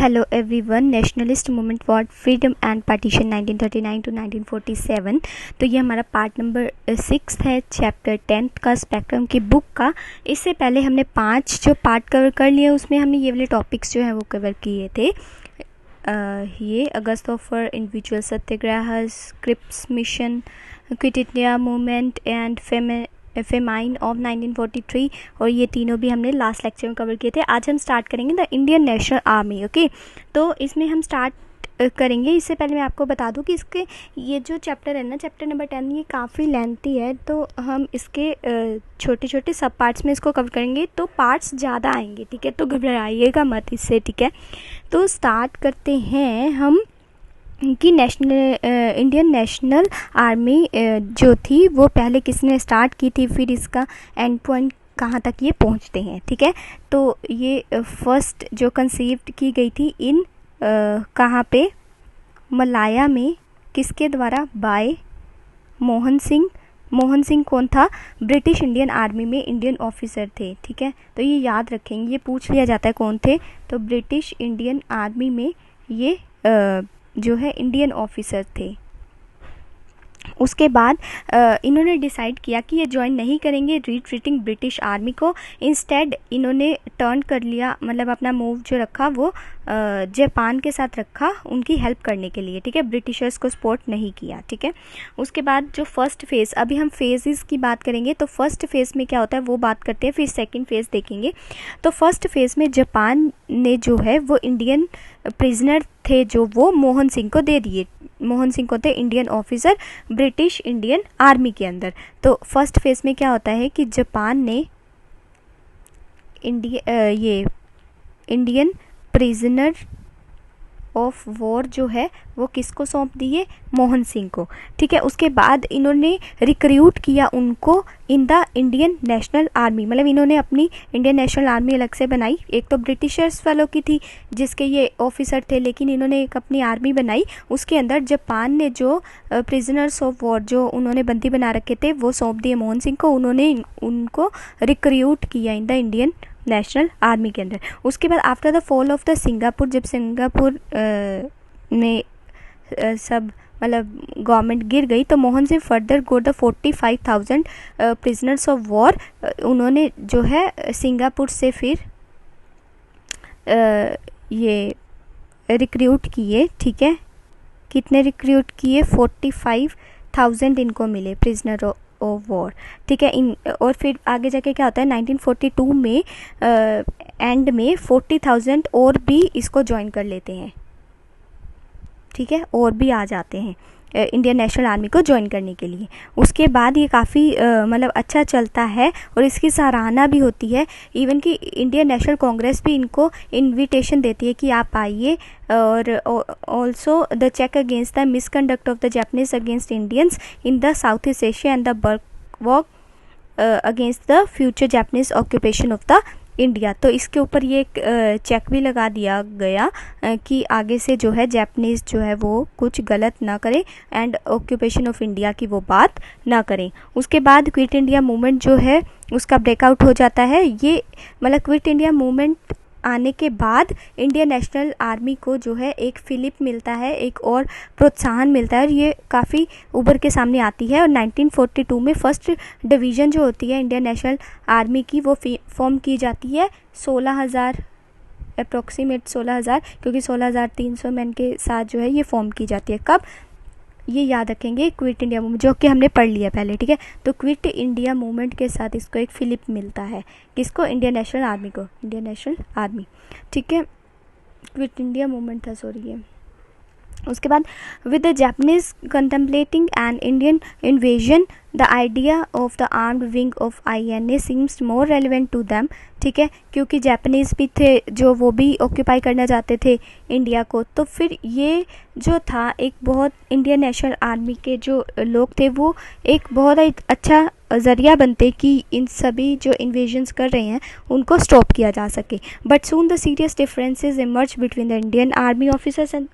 Hello everyone, nationalist movement for freedom and partition 1939 to 1947। तो ये हमारा पार्ट नंबर 6 है चैप्टर 10 का स्पेक्ट्रम की बुक का। इससे पहले हमने 5 जो पार्ट कवर कर लिए, उसमें हमने ये वाले टॉपिक्स जो हैं वो कवर किए थे। ये August for individual satyagraha, Cripps mission, quit India movement and famine of 1943, और ये तीनों भी हमने लास्ट लेक्चर में कवर किए थे। आज हम स्टार्ट करेंगे the Indian National army. Okay, तो इसमें हम स्टार्ट करेंगे। इससे पहले मैं आपको बता दूं कि इसके ये जो चैप्टर है ना, चैप्टर नंबर 10, ये काफ़ी लेंथी है, तो हम इसके छोटे छोटे सब पार्ट्स में इसको कवर करेंगे, तो पार्ट्स ज़्यादा आएंगे, ठीक है। तो घबराइएगा मत इससे, ठीक है। तो स्टार्ट करते हैं हम कि इंडियन नेशनल आर्मी जो थी वो पहले किसने स्टार्ट की थी, फिर इसका एंड पॉइंट कहाँ तक ये पहुँचते हैं, ठीक है। तो ये फर्स्ट जो कंसीव्ड की गई थी इन कहाँ पे, मलाया में, किसके द्वारा, बाय मोहन सिंह। मोहन सिंह कौन था? ब्रिटिश इंडियन आर्मी में इंडियन ऑफिसर थे, ठीक है। तो ये याद रखेंगे, ये पूछ लिया जाता है कौन थे, तो ब्रिटिश इंडियन आर्मी में ये जो है इंडियन ऑफिसर थे। उसके बाद इन्होंने डिसाइड किया कि ये ज्वाइन नहीं करेंगे रिट्रीटिंग ब्रिटिश आर्मी को। इंस्टेड इन्होंने टर्न कर लिया, मतलब अपना मूव जो रखा वो जापान के साथ रखा उनकी हेल्प करने के लिए, ठीक है। ब्रिटिशर्स को सपोर्ट नहीं किया, ठीक है। उसके बाद जो फर्स्ट फेज़, अभी हम फेजेस की बात करेंगे, तो फर्स्ट फेज़ में क्या होता है वो बात करते हैं, फिर सेकंड फेज़ देखेंगे। तो फर्स्ट फेज़ में जापान ने जो है वो इंडियन प्रिजनर थे जो वो मोहन सिंह को दे दिए। मोहन सिंह को थे Indian officer British Indian army के अंदर। तो फर्स्ट फेज़ में क्या होता है कि जापान ने इंडियन प्रिजनर ऑफ वॉर जो है वो किसको सौंप दिए, मोहन सिंह को, ठीक है। उसके बाद इन्होंने रिक्रूट किया उनको in the Indian National army, मतलब इन्होंने अपनी इंडियन नेशनल आर्मी अलग से बनाई। एक तो ब्रिटिशर्स वालों की थी जिसके ये ऑफिसर थे, लेकिन इन्होंने एक अपनी आर्मी बनाई। उसके अंदर जापान ने जो प्रिजनर्स ऑफ वॉर जो उन्होंने बंदी बना रखे थे वो सौंप दिए मोहन सिंह को। उन्होंने उनको रिक्रूट किया in the Indian National army के अंदर। उसके बाद after the fall of the Singapore, जब सिंगापुर में सब मतलब गवर्नमेंट गिर गई, तो Mohan Singh further go the 45,000 prisoners of war, उन्होंने जो है सिंगापुर से फिर ये रिक्रूट किए, ठीक है। कितने रिक्रूट किए? 45,000 इनको मिले प्रिजनर ऑफ वॉर, ठीक है। और फिर आगे जाके क्या होता है, 1942 में एंड में 40,000 और भी इसको ज्वाइन कर लेते हैं, ठीक है, और भी आ जाते हैं इंडियन नेशनल आर्मी को ज्वाइन करने के लिए। उसके बाद ये काफ़ी मतलब अच्छा चलता है और इसकी सराहना भी होती है। इवन कि इंडियन नेशनल कांग्रेस भी इनको इनविटेशन देती है कि आप आइए, और also the check against the misconduct of the Japanese against Indians in the South East Asia and the bulwark against the future Japanese occupation of the India. तो इसके ऊपर ये एक चेक भी लगा दिया गया कि आगे से जो है जापानीज़ जो है वो कुछ गलत ना करें एंड ऑक्यूपेशन ऑफ इंडिया की वो बात ना करें। उसके बाद क्विट इंडिया मूवमेंट जो है उसका ब्रेकआउट हो जाता है। ये मतलब क्विट इंडिया मूवमेंट आने के बाद इंडियन नेशनल आर्मी को जो है एक फिलिप मिलता है, एक और प्रोत्साहन मिलता है, और ये काफ़ी उभर के सामने आती है। और 1942 में फर्स्ट डिवीज़न जो होती है इंडियन नेशनल आर्मी की वो फॉर्म की जाती है 16,000 अप्रोक्सीमेट 16,000, क्योंकि 16,300 मैन के साथ जो है ये फॉर्म की जाती है। कब? ये याद रखेंगे, क्विट इंडिया मूवमेंट जो कि हमने पढ़ लिया पहले, ठीक है। तो क्विट इंडिया मूवमेंट के साथ इसको एक फिलिप मिलता है, किसको? इंडियन नेशनल आर्मी को, इंडियन नेशनल आर्मी, ठीक है। क्विट इंडिया मूवमेंट था, सॉरी ये। उसके बाद with the Japanese contemplating an Indian invasion the idea of the armed wing of INA seems more relevant to them, ठीक है, क्योंकि जापानीज़ भी थे जो वो भी ऑक्यूपाई करना चाहते थे इंडिया को। तो फिर ये जो था एक बहुत इंडियन नेशनल आर्मी के जो लोग थे वो एक बहुत ही अच्छा ज़रिया बनते कि इन सभी जो इन्वेजन्स कर रहे हैं उनको स्टॉप किया जा सके। But soon the serious differences emerge between the Indian army officers and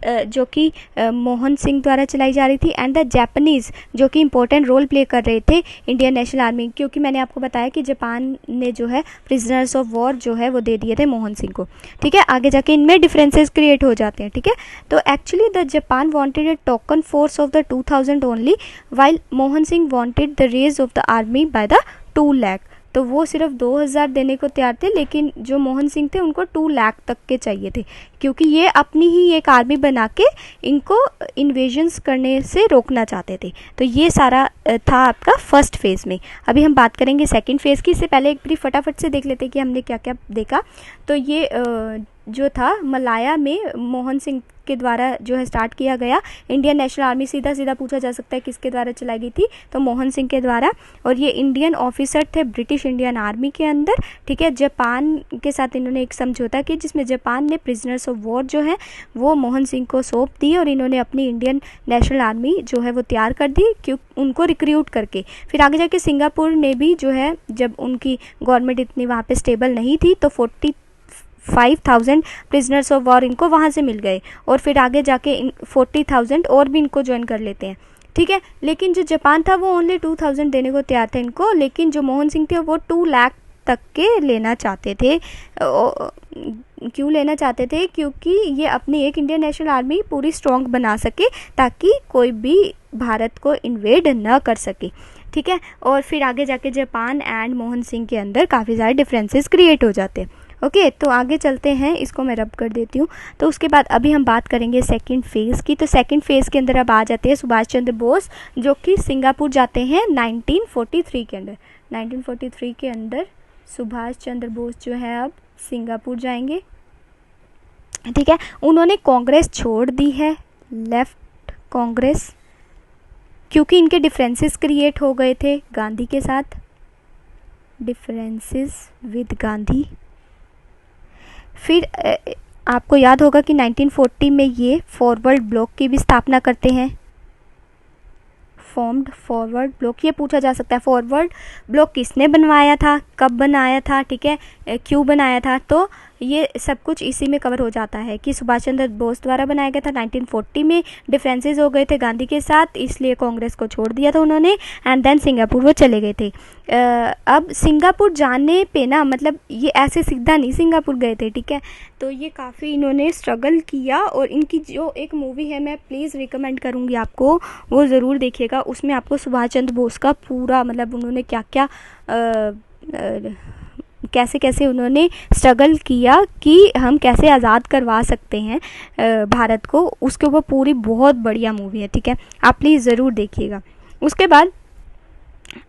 जो कि मोहन सिंह द्वारा चलाई जा रही थी, एंड द जापानीज़ जो कि इम्पोर्टेंट रोल प्ले कर रहे थे इंडियन नेशनल आर्मी, क्योंकि मैंने आपको बताया कि जापान ने जो है प्रिजनर्स ऑफ वॉर जो है वो दे दिए थे मोहन सिंह को। ठीक है, आगे जाके इनमें डिफरेंसेस क्रिएट हो जाते हैं। ठीक है, तो actually the Japan wanted a token force of the 2000 only, while Mohan Singh wanted the raise of the army by the 2 lakh. तो वो सिर्फ 2000 देने को तैयार थे, लेकिन जो मोहन सिंह थे उनको 2 लाख तक के चाहिए थे, क्योंकि ये अपनी ही एक आर्मी बना के इनको इन्वेजन्स करने से रोकना चाहते थे। तो ये सारा था आपका फर्स्ट फेज़ में। अभी हम बात करेंगे सेकंड फेज़ की। इससे पहले एक बार फटाफट से देख लेते हैं कि हमने क्या क्या देखा। तो ये जो था मलाया में मोहन सिंह के द्वारा जो है स्टार्ट किया गया। इंडियन नेशनल आर्मी सीधा सीधा पूछा जा सकता है किसके द्वारा चलाई गई थी, तो मोहन सिंह के द्वारा। और ये इंडियन ऑफिसर थे ब्रिटिश इंडियन आर्मी के अंदर। ठीक है, जापान के साथ इन्होंने एक समझौता किया जिसमें जापान ने प्रिजनर्स ऑफ वॉर जो है वो मोहन सिंह को सौंप दी, और इन्होंने अपनी इंडियन नेशनल आर्मी जो है वो तैयार कर दी उनको रिक्रूट करके। फिर आगे जाके सिंगापुर ने भी जो है, जब उनकी गवर्नमेंट इतनी वहाँ पे स्टेबल नहीं थी, तो 45,000 प्रिजनर्स ऑफ वॉर इनको वहाँ से मिल गए, और फिर आगे जाके 40,000 और भी इनको ज्वाइन कर लेते हैं। ठीक है, लेकिन जो जापान था वो ओनली 2000 देने को तैयार थे इनको, लेकिन जो मोहन सिंह थे वो 2 लाख तक के लेना चाहते थे। क्यों लेना चाहते थे? क्योंकि ये अपनी एक इंडियन नेशनल आर्मी पूरी स्ट्रॉन्ग बना सके, ताकि कोई भी भारत को इन्वेड न कर सके। ठीक है, और फिर आगे जाके जापान एंड मोहन सिंह के अंदर काफ़ी सारे डिफरेंसेस क्रिएट हो जाते हैं। ओके, तो आगे चलते हैं, इसको मैं रब कर देती हूँ। तो उसके बाद अभी हम बात करेंगे सेकंड फेज़ की। तो सेकंड फेज़ के अंदर अब आ जाते हैं सुभाष चंद्र बोस, जो कि सिंगापुर जाते हैं 1943 के अंदर। 1943 के अंदर सुभाष चंद्र बोस जो है अब सिंगापुर जाएंगे। ठीक है, उन्होंने कांग्रेस छोड़ दी है, लेफ्ट कांग्रेस, क्योंकि इनके डिफरेंसेस क्रिएट हो गए थे गांधी के साथ, डिफरेंसेस विद गांधी। फिर आपको याद होगा कि 1940 में ये फॉरवर्ड ब्लॉक की भी स्थापना करते हैं, फॉर्म्ड फॉरवर्ड ब्लॉक। ये पूछा जा सकता है फॉरवर्ड ब्लॉक किसने बनवाया था, कब बनाया था, ठीक है, क्यों बनाया था। तो ये सब कुछ इसी में कवर हो जाता है कि सुभाष चंद्र बोस द्वारा बनाया गया था। 1940 में डिफरेंसेस हो गए थे गांधी के साथ, इसलिए कांग्रेस को छोड़ दिया था उन्होंने, एंड देन सिंगापुर वो चले गए थे। अब सिंगापुर जाने पे ना, मतलब ये ऐसे सीधा नहीं सिंगापुर गए थे। ठीक है, तो ये काफ़ी इन्होंने स्ट्रगल किया, और इनकी जो एक मूवी है मैं प्लीज़ रिकमेंड करूँगी आपको, वो ज़रूर देखिएगा। उसमें आपको सुभाष चंद्र बोस का पूरा, मतलब उन्होंने क्या क्या कैसे कैसे उन्होंने स्ट्रगल किया कि हम कैसे आज़ाद करवा सकते हैं भारत को, उसके ऊपर पूरी बहुत बढ़िया मूवी है। ठीक है, आप प्लीज़ ज़रूर देखिएगा। उसके बाद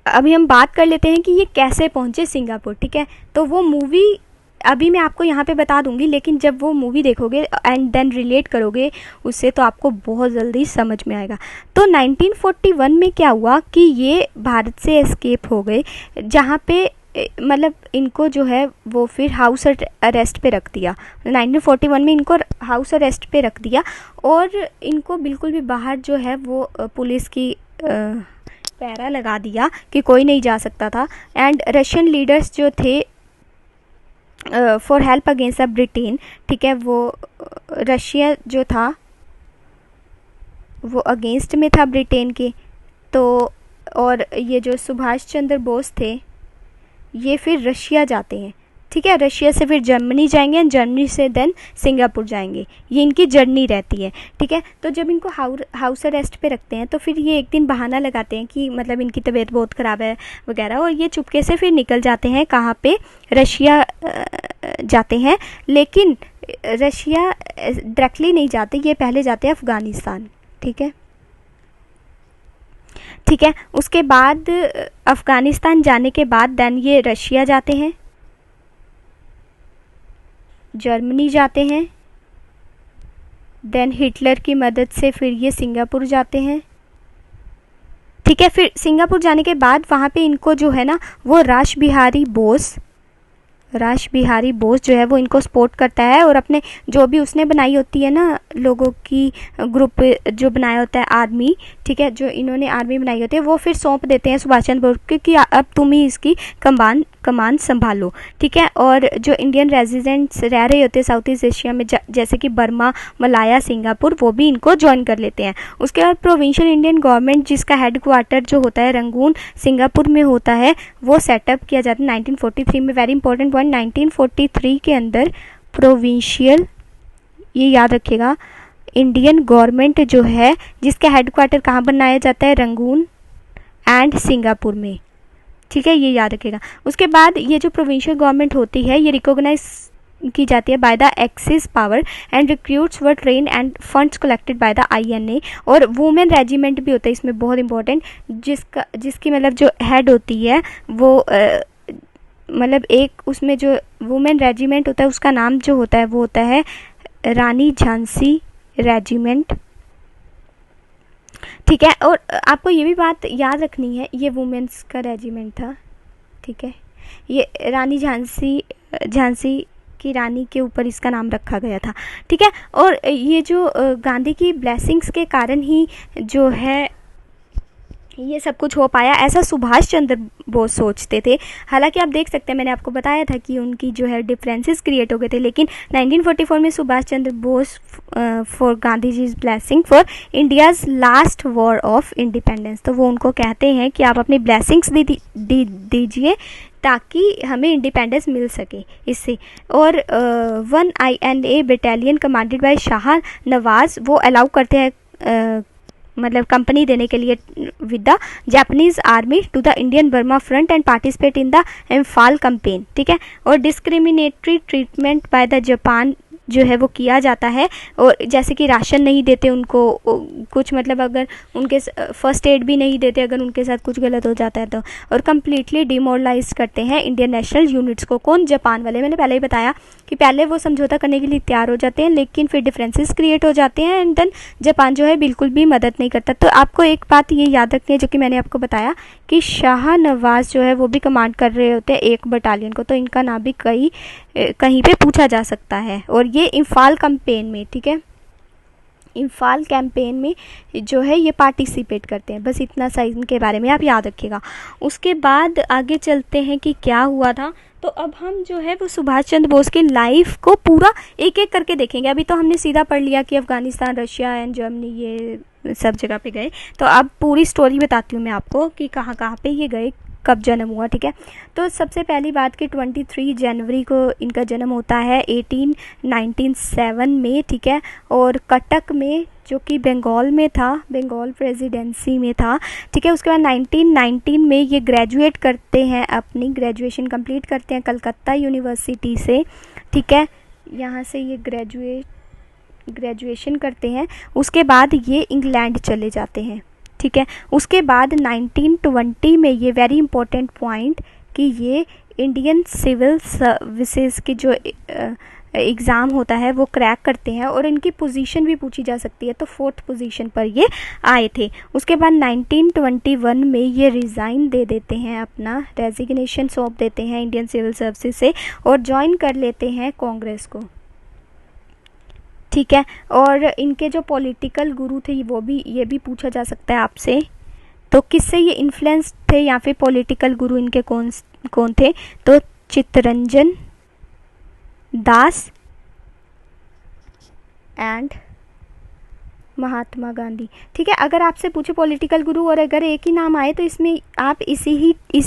अभी हम बात कर लेते हैं कि ये कैसे पहुँचे सिंगापुर। ठीक है, तो वो मूवी अभी मैं आपको यहाँ पे बता दूंगी, लेकिन जब वो मूवी देखोगे एंड देन रिलेट करोगे उससे, तो आपको बहुत जल्दी समझ में आएगा। तो 1941 में क्या हुआ कि ये भारत से एस्केप हो गए, जहाँ पे मतलब इनको जो है वो फिर हाउस अरेस्ट पे रख दिया। 1941 में इनको हाउस अरेस्ट पे रख दिया, और इनको बिल्कुल भी बाहर जो है वो पुलिस की पहरा लगा दिया कि कोई नहीं जा सकता था। एंड रशियन लीडर्स जो थे for help against the Britain, ठीक है, वो रशिया जो था वो अगेंस्ट में था ब्रिटेन के। तो और ये जो सुभाष चंद्र बोस थे ये फिर रशिया जाते हैं। ठीक है, रशिया से फिर जर्मनी जाएंगे, जर्मनी से देन सिंगापुर जाएंगे। ये इनकी जर्नी रहती है। ठीक है, तो जब इनको हाउस अरेस्ट पे रखते हैं तो फिर ये एक दिन बहाना लगाते हैं कि मतलब इनकी तबीयत बहुत ख़राब है वगैरह, और ये चुपके से फिर निकल जाते हैं। कहाँ पे? रशिया जाते हैं, लेकिन रशिया डायरेक्टली नहीं जाते, ये पहले जाते हैं अफ़गानिस्तान। ठीक है, ठीक है, उसके बाद अफ़गानिस्तान जाने के बाद देन ये रशिया जाते हैं, जर्मनी जाते हैं, देन हिटलर की मदद से फिर ये सिंगापुर जाते हैं। ठीक है, फिर सिंगापुर जाने के बाद वहाँ पे इनको जो है ना वो रास बिहारी बोस जो है वो इनको सपोर्ट करता है, और अपने जो भी उसने बनाई होती है ना लोगों की ग्रुप जो बनाया होता है आर्मी, ठीक है, जो इन्होंने आर्मी बनाई होती है वो फिर सौंप देते हैं सुभाष चंद्र बोस को कि अब तुम ही इसकी कमान संभालो, ठीक है। और जो इंडियन रेजिडेंट्स रह रहे होते हैं साउथ ईस्ट एशिया में, जैसे कि बर्मा, मलाया, सिंगापुर, वो भी इनको ज्वाइन कर लेते हैं। उसके बाद प्रोविंशियल इंडियन गवर्नमेंट, जिसका हेड क्वार्टर जो होता है रंगून, सिंगापुर में होता है, वो सेटअप किया जाता है 1943 में। वेरी इंपॉर्टेंट पॉइंट, 1943 के अंदर प्रोविंशियल, ये याद रखिएगा, इंडियन गवर्नमेंट जो है जिसका हेड क्वार्टर कहाँ बनाया जाता है, रंगून एंड सिंगापुर में, ठीक है, ये याद रखिएगा। उसके बाद ये जो प्रोविंशियल गवर्नमेंट होती है ये रिकॉग्नाइज की जाती है by the axis power and recruits were train end funds collected by the INA। और वुमेन रेजिमेंट भी होता है इसमें, बहुत इंपॉर्टेंट, जिसकी मतलब जो हेड होती है वो मतलब एक उसमें जो वुमेन रेजिमेंट होता है उसका नाम जो होता है वो होता है रानी झांसी रेजिमेंट, ठीक है। और आपको ये भी बात याद रखनी है, ये वुमेन्स का रेजिमेंट था, ठीक है, ये रानी झांसी की रानी के ऊपर इसका नाम रखा गया था, ठीक है। और ये जो गांधी की ब्लेसिंग्स के कारण ही जो है ये सब कुछ हो पाया, ऐसा सुभाष चंद्र बोस सोचते थे। हालांकि आप देख सकते हैं, मैंने आपको बताया था कि उनकी जो है डिफरेंसेस क्रिएट हो गए थे, लेकिन 1944 में Subhash Chandra Bose for Gandhi ji blessing for India's last war of independence, तो वो उनको कहते हैं कि आप अपनी ब्लेसिंग्स दीजिए ताकि हमें इंडिपेंडेंस मिल सके इससे। और 1 INA battalion commanded by Shah Nawaz वो अलाउ करते हैं मतलब कंपनी देने के लिए with the Japanese army to the Indian Burma front and participate in the Imphal campaign, ठीक है। और discriminatory treatment by the Japan जो है वो किया जाता है, और जैसे कि राशन नहीं देते उनको कुछ, मतलब अगर उनके फर्स्ट एड भी नहीं देते अगर उनके साथ कुछ गलत हो जाता है तो, और कम्प्लीटली डिमोरलाइज करते हैं इंडियन नेशनल यूनिट्स को। कौन? जापान वाले। मैंने पहले ही बताया कि पहले वो समझौता करने के लिए तैयार हो जाते हैं, लेकिन फिर डिफरेंसेस क्रिएट हो जाते हैं एंड देन जापान जो है बिल्कुल भी मदद नहीं करता। तो आपको एक बात ये याद रखनी है जो कि मैंने आपको बताया कि शाह नवाज जो है वो भी कमांड कर रहे होते हैं एक बटालियन को, तो इनका नाम भी कहीं पे पूछा जा सकता है। और ये इम्फाल कैंपेन में, ठीक है, इम्फाल कैंपेन में जो है ये पार्टिसिपेट करते हैं। बस इतना सा इनके बारे में आप याद रखिएगा। उसके बाद आगे चलते हैं कि क्या हुआ था। तो अब हम जो है वो सुभाष चंद्र बोस की लाइफ को पूरा एक एक करके देखेंगे। अभी तो हमने सीधा पढ़ लिया कि अफगानिस्तान, रशिया एंड जर्मनी ये सब जगह पे गए, तो अब पूरी स्टोरी बताती हूँ मैं आपको कि कहाँ कहाँ पे ये गए, कब जन्म हुआ, ठीक है। तो सबसे पहली बात कि 23 जनवरी को इनका जन्म होता है 1897 में, ठीक है, और कटक में जो कि बंगाल में था, बंगाल प्रेसिडेंसी में था, ठीक है। उसके बाद 1919 में ये ग्रेजुएट करते हैं, अपनी ग्रेजुएशन कंप्लीट करते हैं कलकत्ता यूनिवर्सिटी से, ठीक है, यहाँ से ये ग्रेजुएशन करते हैं। उसके बाद ये इंग्लैंड चले जाते हैं, ठीक है। उसके बाद 1920 में ये वेरी इंपॉर्टेंट पॉइंट कि ये इंडियन सिविल सर्विसेज की जो एग्ज़ाम होता है वो क्रैक करते हैं, और इनकी पोजीशन भी पूछी जा सकती है, तो 4th पोजीशन पर ये आए थे। उसके बाद 1921 में ये रिज़ाइन दे देते हैं, अपना रेजिग्नेशन सौंप देते हैं इंडियन सिविल सर्विसेज से, और ज्वाइन कर लेते हैं कांग्रेस को, ठीक है। और इनके जो पॉलिटिकल गुरु थे वो भी, ये भी पूछा जा सकता है आपसे, तो किससे ये इन्फ्लुएंस थे या फिर पॉलिटिकल गुरु इनके कौन थे, तो चित्तरंजन दास एंड महात्मा गांधी, ठीक है। अगर आपसे पूछे पॉलिटिकल गुरु और अगर एक ही नाम आए तो इसमें आप इसे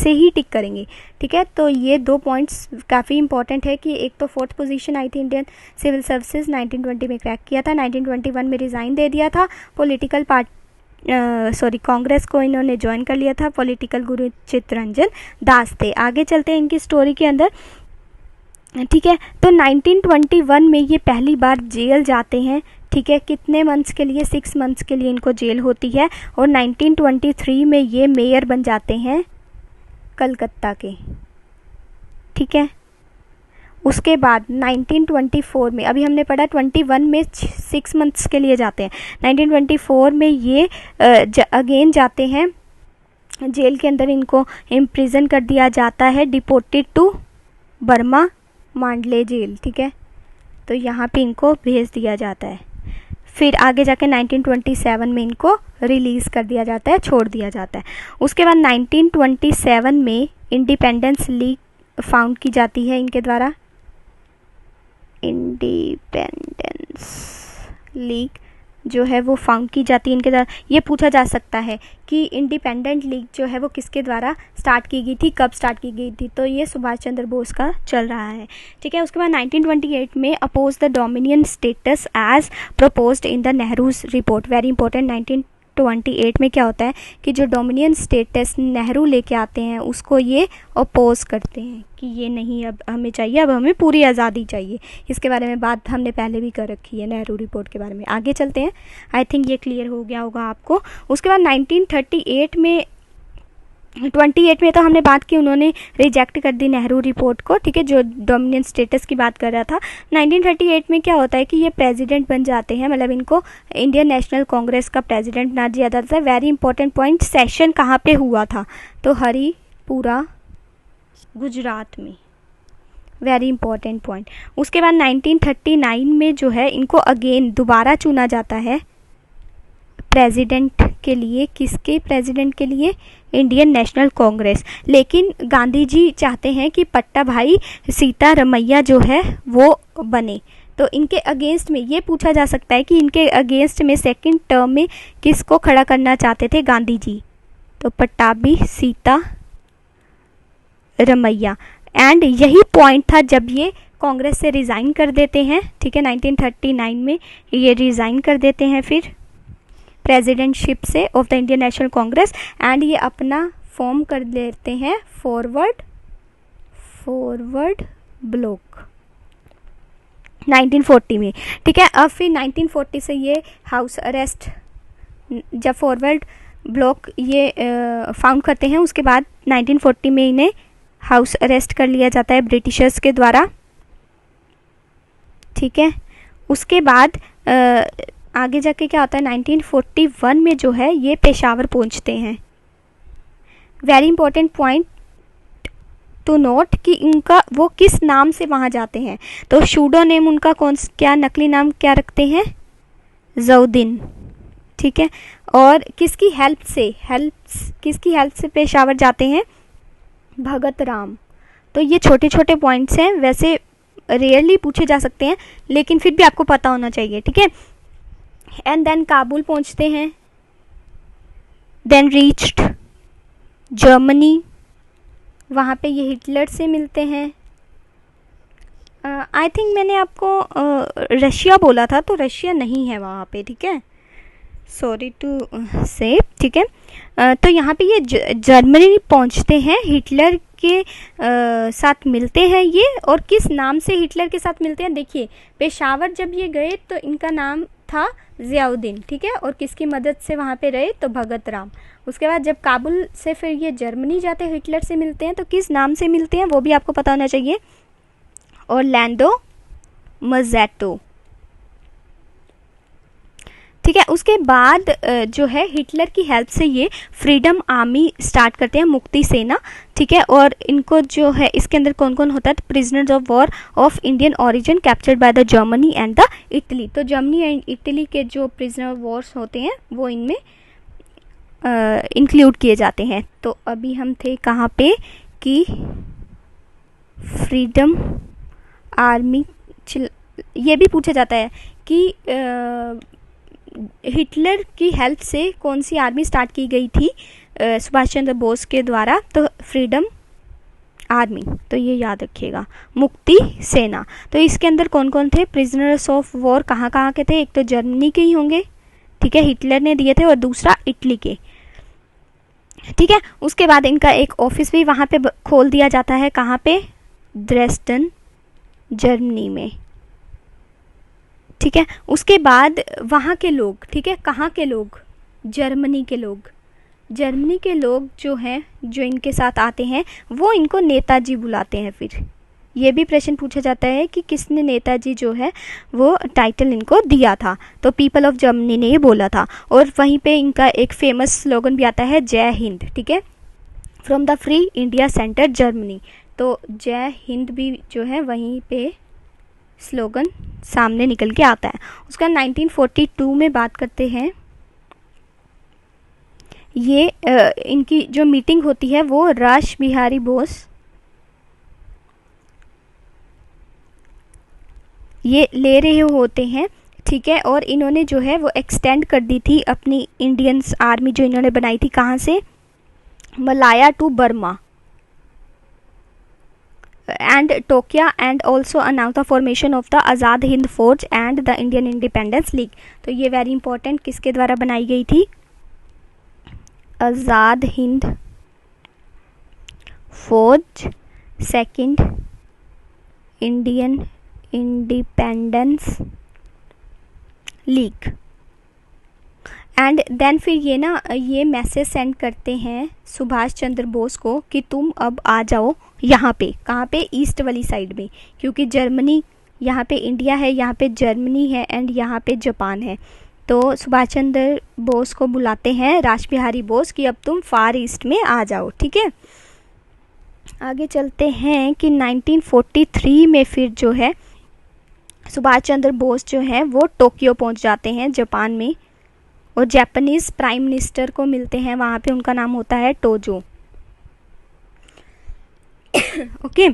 ही टिक करेंगे, ठीक है। तो ये 2 पॉइंट्स काफ़ी इंपॉर्टेंट है कि एक तो 4th पोजीशन आई थी इंडियन सिविल सर्विसेज, 1920 में क्रैक किया था, 1921 में रिज़ाइन दे दिया था, पॉलिटिकल कांग्रेस को इन्होंने ज्वाइन कर लिया था, पॉलिटिकल गुरु चित्तरंजन दास थे। आगे चलते हैं इनकी स्टोरी के अंदर, ठीक है। तो 1921 में ये पहली बार जेल जाते हैं, ठीक है, कितने मंथ्स के लिए, 6 मंथ्स के लिए इनको जेल होती है, और 1923 में ये मेयर बन जाते हैं कलकत्ता के, ठीक है। उसके बाद 1924 में, अभी हमने पढ़ा 21 में 6 मंथ्स के लिए जाते हैं, 1924 में ये अगेन जाते हैं जेल के अंदर, इनको इम्प्रिजन कर दिया जाता है, डिपोटेड टू बर्मा मांडले जेल, ठीक है, तो यहाँ पे इनको भेज दिया जाता है। फिर आगे जाके 1927 में इनको रिलीज़ कर दिया जाता है, छोड़ दिया जाता है। उसके बाद 1927 में इंडिपेंडेंस लीग फाउंड की जाती है इनके द्वारा? इंडिपेंडेंस लीग जो है वो फाउंड की जाती है इनके द्वारा। ये पूछा जा सकता है कि इंडिपेंडेंट लीग जो है वो किसके द्वारा स्टार्ट की गई थी, कब स्टार्ट की गई थी? तो ये सुभाष चंद्र बोस का चल रहा है, ठीक है। उसके बाद 1928 में oppose the dominion status as proposed in the Nehru's report. Very important, 1928 में क्या होता है कि जो डोमिनियन स्टेटस नेहरू लेके आते हैं उसको ये अपोज करते हैं कि ये नहीं अब हमें चाहिए, अब हमें पूरी आज़ादी चाहिए। इसके बारे में बात हमने पहले भी कर रखी है नेहरू रिपोर्ट के बारे में। आगे चलते हैं, आई थिंक ये क्लियर हो गया होगा आपको। उसके बाद 1938 में 28 में तो हमने बात की, उन्होंने रिजेक्ट कर दी नेहरू रिपोर्ट को, ठीक है, जो डोमिनियन स्टेटस की बात कर रहा था। 1938 में क्या होता है कि ये प्रेसिडेंट बन जाते हैं, मतलब इनको इंडियन नेशनल कांग्रेस का प्रेसिडेंट ना दिया जाता है। वेरी इंपॉर्टेंट पॉइंट, सेशन कहाँ पे हुआ था? तो हरिपुरा, गुजरात में। Very important point. उसके बाद 1939 में जो है इनको अगेन दोबारा चुना जाता है प्रेसिडेंट के लिए। किसके प्रेसिडेंट के लिए? Indian National Congress. लेकिन गांधी जी चाहते हैं कि पट्टा भाई सीतारमैया जो है वो बने। तो इनके अगेंस्ट में ये पूछा जा सकता है कि इनके अगेंस्ट में सेकंड टर्म में किसको खड़ा करना चाहते थे गांधी जी? तो पट्टाभी सीतारमैया। एंड यही पॉइंट था जब ये कांग्रेस से रिज़ाइन कर देते हैं, ठीक है, 1939 में ये रिज़ाइन कर देते हैं फिर प्रेसिडेंटशिप से of the Indian National Congress, and ये अपना फॉर्म कर लेते हैं फॉरवर्ड ब्लॉक 1940 में, ठीक है। अब फिर 1940 से ये हाउस अरेस्ट, जब फॉरवर्ड ब्लॉक ये फाउंड करते हैं उसके बाद 1940 में इन्हें हाउस अरेस्ट कर लिया जाता है ब्रिटिशर्स के द्वारा, ठीक है। उसके बाद आगे जाके क्या होता है, 1941 में जो है ये पेशावर पहुंचते हैं। Very important point two note कि इनका वो किस नाम से वहाँ जाते हैं। तो शूडो नेम उनका क्या नकली नाम क्या रखते हैं? जउद्दीन, ठीक है। और किसकी हेल्प से पेशावर जाते हैं? भगत राम। तो ये छोटे छोटे पॉइंट्स हैं, वैसे रेयरली पूछे जा सकते हैं लेकिन फिर भी आपको पता होना चाहिए, ठीक है। एंड देन काबुल पहुंचते हैं, देन रीच्ड जर्मनी, वहाँ पे ये हिटलर से मिलते हैं। आई थिंक मैंने आपको रशिया बोला था, तो रशिया नहीं है वहाँ पे, ठीक है, सॉरी टू से, ठीक है। तो यहाँ पे ये जर्मनी पहुँचते हैं, हिटलर के साथ मिलते हैं ये। और किस नाम से हिटलर के साथ मिलते हैं? देखिए, पेशावर जब ये गए तो इनका नाम था ज़ियाउद्दीन, ठीक है, और किसकी मदद से वहाँ पे रहे? तो भगत राम। उसके बाद जब काबुल से फिर ये जर्मनी जाते हैं, हिटलर से मिलते हैं, तो किस नाम से मिलते हैं वो भी आपको पता होना चाहिए, ऑरलैंडो मज़ेटो, ठीक है। उसके बाद जो है हिटलर की हेल्प से ये फ्रीडम आर्मी स्टार्ट करते हैं, मुक्ति सेना, ठीक है। और इनको जो है इसके अंदर कौन कौन होता है? Prisoners of war of Indian origin captured by the Germany and the Italy. तो जर्मनी एंड इटली के जो प्रिजनर वॉर्स होते हैं वो इनमें इंक्लूड किए जाते हैं। तो अभी हम थे कहाँ पे कि फ्रीडम आर्मी। ये भी पूछा जाता है कि हिटलर की हेल्प से कौन सी आर्मी स्टार्ट की गई थी सुभाष चंद्र बोस के द्वारा? तो फ्रीडम आर्मी, तो ये याद रखिएगा, मुक्ति सेना। तो इसके अंदर कौन कौन थे प्रिजनर्स ऑफ वॉर? कहाँ कहाँ के थे? एक तो जर्मनी के ही होंगे, ठीक है, हिटलर ने दिए थे, और दूसरा इटली के, ठीक है। उसके बाद इनका एक ऑफिस भी वहाँ पे खोल दिया जाता है, कहाँ पे? ड्रेसडन जर्मनी में, ठीक है। उसके बाद वहाँ के लोग, ठीक है, कहाँ के लोग? जर्मनी के लोग। जर्मनी के लोग जो हैं, जो इनके साथ आते हैं, वो इनको नेताजी बुलाते हैं। फिर ये भी प्रश्न पूछा जाता है कि किसने नेताजी जो है वो टाइटल इनको दिया था? तो पीपल ऑफ जर्मनी ने ये बोला था। और वहीं पे इनका एक फेमस स्लोगन भी आता है, जय हिंद, ठीक है, from the free India centre Germany. तो जय हिंद भी जो है वहीं पे स्लोगन सामने निकल के आता है। उसका 1942 में बात करते हैं, ये इनकी जो मीटिंग होती है वो रास बिहारी बोस ये ले रहे होते हैं, ठीक है। और इन्होंने जो है वो एक्सटेंड कर दी थी अपनी इंडियन आर्मी जो इन्होंने बनाई थी, कहाँ से, Malaya to Burma and Tokyo, and also announced the formation of the Azad Hind Fauj and the Indian Independence League। तो ये वेरी इंपॉर्टेंट किसके द्वारा बनाई गई थी, Azad Hind Fauj, second Indian Independence League. And then फिर ये ना ये मैसेज सेंड करते हैं सुभाष चंद्र बोस को कि तुम अब आ जाओ यहाँ पे, कहाँ पे, ईस्ट वाली साइड में, क्योंकि जर्मनी, यहाँ पे इंडिया है, यहाँ पे जर्मनी है एंड यहाँ पे जापान है। तो सुभाष चंद्र बोस को बुलाते हैं राज बिहारी बोस कि अब तुम फार ईस्ट में आ जाओ, ठीक है। आगे चलते हैं कि 1943 में फिर जो है सुभाष चंद्र बोस जो है वो टोक्यो पहुँच जाते हैं जापान में, और जापानीज़ प्राइम मिनिस्टर को मिलते हैं वहाँ पे, उनका नाम होता है टोजो। ओके।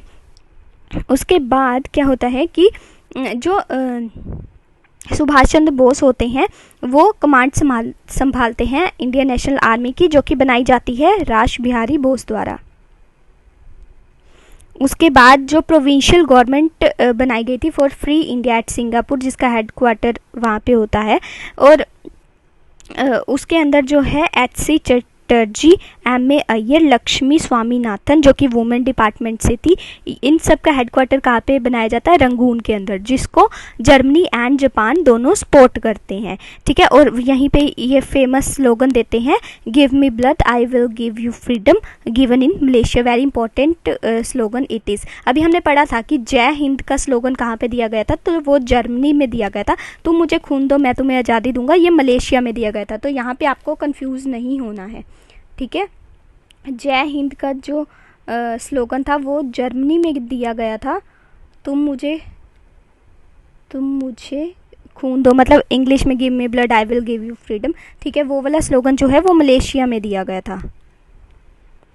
उसके बाद क्या होता है कि जो सुभाष चंद्र बोस होते हैं वो कमांड संभालते हैं इंडियन नेशनल आर्मी की, जो कि बनाई जाती है राज बिहारी बोस द्वारा। उसके बाद जो प्रोविंशियल गवर्नमेंट बनाई गई थी for free India at Singapore, जिसका हेडक्वार्टर वहाँ पे होता है, और उसके अंदर जो है HC चटर्जी, MA अय्यर, लक्ष्मी स्वामीनाथन जो कि वुमेन डिपार्टमेंट से थी, इन सब का हेडक्वार्टर कहाँ पे बनाया जाता है, रंगून के अंदर, जिसको जर्मनी एंड जापान दोनों सपोर्ट करते हैं, ठीक है। और यहीं पे ये फेमस स्लोगन देते हैं, give me blood I will give you freedom given in Malaysia. Very important slogan it is. अभी हमने पढ़ा था कि जय हिंद का स्लोगन कहाँ पे दिया गया था, तो वो जर्मनी में दिया गया था, तुम मुझे खून दो मैं तुम्हें आज़ादी दूंगा, ये मलेशिया में दिया गया था। तो यहाँ पे आपको कंफ्यूज नहीं होना है, ठीक है। जय हिंद का जो स्लोगन था वो जर्मनी में दिया गया था, तुम मुझे खून दो, मतलब इंग्लिश में give me blood I will give you freedom, ठीक है। वो वाला स्लोगन जो है वो मलेशिया में दिया गया था,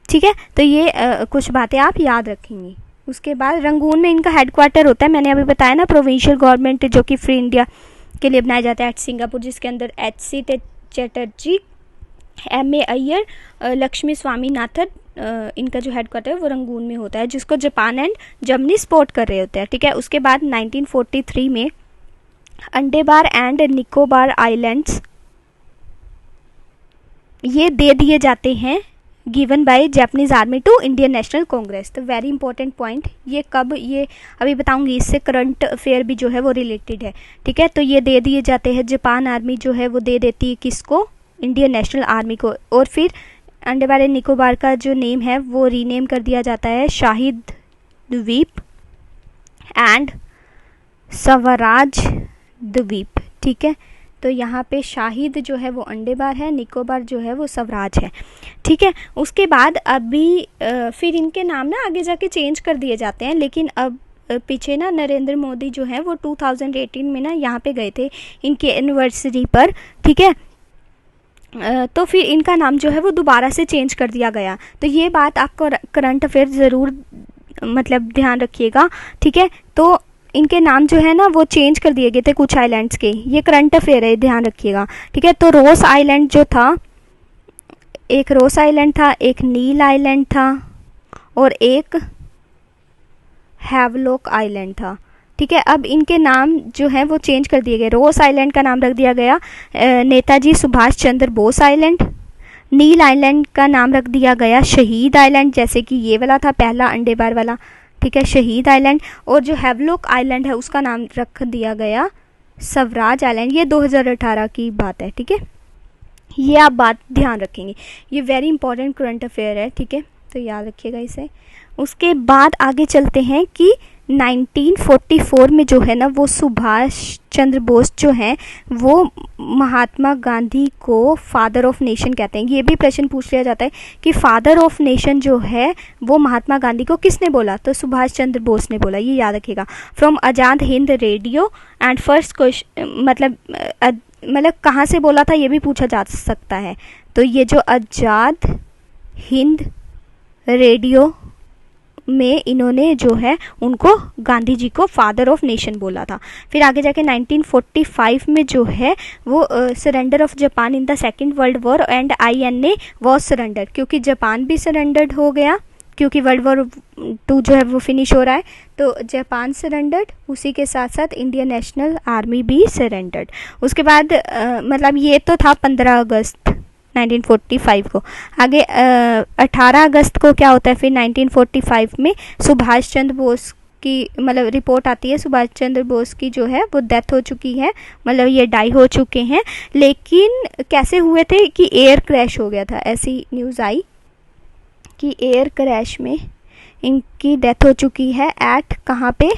ठीक है। तो ये कुछ बातें आप याद रखेंगी। उसके बाद रंगून में इनका हेडक्वार्टर होता है, मैंने अभी बताया ना, प्रोविंशियल गवर्नमेंट जो कि फ्री इंडिया के लिए बनाया जाता है एट सिंगापुर, जिसके अंदर HC चटर्जी, MA अय्यर, लक्ष्मी स्वामीनाथन, इनका जो हेडक्वार्टर है वो रंगून में होता है, जिसको जापान एंड जर्मनी सपोर्ट कर रहे होते हैं, ठीक है। उसके बाद 1943 में अंडेमान एंड निकोबार आइलैंड्स ये दे दिए जाते हैं, given by Japanese army to Indian National Congress. तो वेरी इंपॉर्टेंट पॉइंट, ये कब, ये अभी बताऊंगी, इससे करंट अफेयर भी जो है वो रिलेटेड है, ठीक है। तो ये दे दिए जाते हैं, जापान आर्मी जो है वो दे देती है किसको, इंडियन नेशनल आर्मी को। और फिर अंडमान एंड निकोबार का जो नेम है वो रीनेम कर दिया जाता है शाहिद द्वीप एंड स्वराज द्वीप, ठीक है। तो यहाँ पे शाहिद जो है वो अंडेमान है, निकोबार जो है वो स्वराज है, ठीक है। उसके बाद अभी फिर इनके नाम ना आगे जाके चेंज कर दिए जाते हैं, लेकिन अब पीछे ना नरेंद्र मोदी जो है वो 2018 में ना यहाँ पे गए थे इनकी एनिवर्सरी पर, ठीक है। तो फिर इनका नाम जो है वो दोबारा से चेंज कर दिया गया। तो ये बात आपको करंट अफेयर ज़रूर मतलब ध्यान रखिएगा, ठीक है। तो इनके नाम जो है ना वो चेंज कर दिए गए थे कुछ आइलैंड्स के, ये करंट अफेयर है, ध्यान रखिएगा, ठीक है। तो रोस आइलैंड जो था, एक रोस आइलैंड था, एक नील आइलैंड था और एक हैवलॉक आइलैंड था, ठीक है। अब इनके नाम जो है वो चेंज कर दिए गए। रोस आइलैंड का नाम रख दिया गया नेताजी सुभाष चंद्र बोस आइलैंड। नील आइलैंड का नाम रख दिया गया शहीद आइलैंड, जैसे कि ये वाला था पहला अंडेमान वाला, ठीक है, शहीद आइलैंड। और जो हैवलॉक आइलैंड है उसका नाम रख दिया गया स्वराज आइलैंड। ये 2018 की बात है, ठीक है। ये आप बात ध्यान रखेंगे, ये वेरी इंपॉर्टेंट करंट अफेयर है, ठीक है, तो याद रखिएगा इसे। उसके बाद आगे चलते हैं कि 1944 में जो है ना वो सुभाष चंद्र बोस जो हैं वो महात्मा गांधी को फादर ऑफ नेशन कहते हैं। ये भी प्रश्न पूछ लिया जाता है कि फादर ऑफ नेशन जो है वो महात्मा गांधी को किसने बोला, तो सुभाष चंद्र बोस ने बोला, ये याद रखिएगा। From Azad Hind radio and first question, मतलब कहाँ से बोला था ये भी पूछा जा सकता है। तो ये जो आज़ाद हिंद रेडियो में इन्होंने जो है उनको गांधी जी को फादर ऑफ नेशन बोला था। फिर आगे जाके 1945 में जो है वो surrender of Japan in the second world war and INA was surrender, क्योंकि जापान भी सरेंडर्ड हो गया क्योंकि वर्ल्ड वॉर 2 जो है वो फिनिश हो रहा है, तो जापान सरेंडर्ड, उसी के साथ साथ इंडियन नेशनल आर्मी भी सरेंडर्ड। उसके बाद मतलब ये तो था 15 अगस्त 1945 को। आगे 18 अगस्त को क्या होता है फिर 1945 में सुभाष चंद्र बोस की मतलब रिपोर्ट आती है, सुभाष चंद्र बोस की जो है वो डेथ हो चुकी है, मतलब ये डाई हो चुके हैं। लेकिन कैसे हुए थे कि एयर क्रैश हो गया था, ऐसी न्यूज़ आई कि एयर क्रैश में इनकी डेथ हो चुकी है एट कहाँ पे,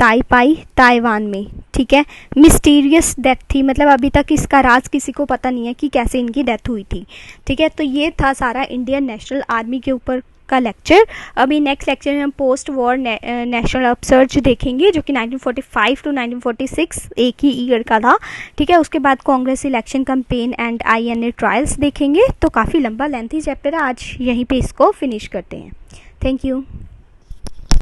ताइपाई ताइवान में। ठीक है, मिस्टीरियस डेथ थी, मतलब अभी तक इसका राज किसी को पता नहीं है कि कैसे इनकी डेथ हुई थी। ठीक है, तो ये था सारा इंडियन नेशनल आर्मी के ऊपर का लेक्चर। अभी नेक्स्ट लेक्चर में हम पोस्ट वॉर नेशनल अपसर्ज देखेंगे जो कि 1945 टू 1946 एक ही ईयर का था। ठीक है, उसके बाद Congress election campaign and INA trials देखेंगे। तो काफ़ी लंबा लेंथी चैप्टर है, आज यहीं पे इसको फिनिश करते हैं। Thank you.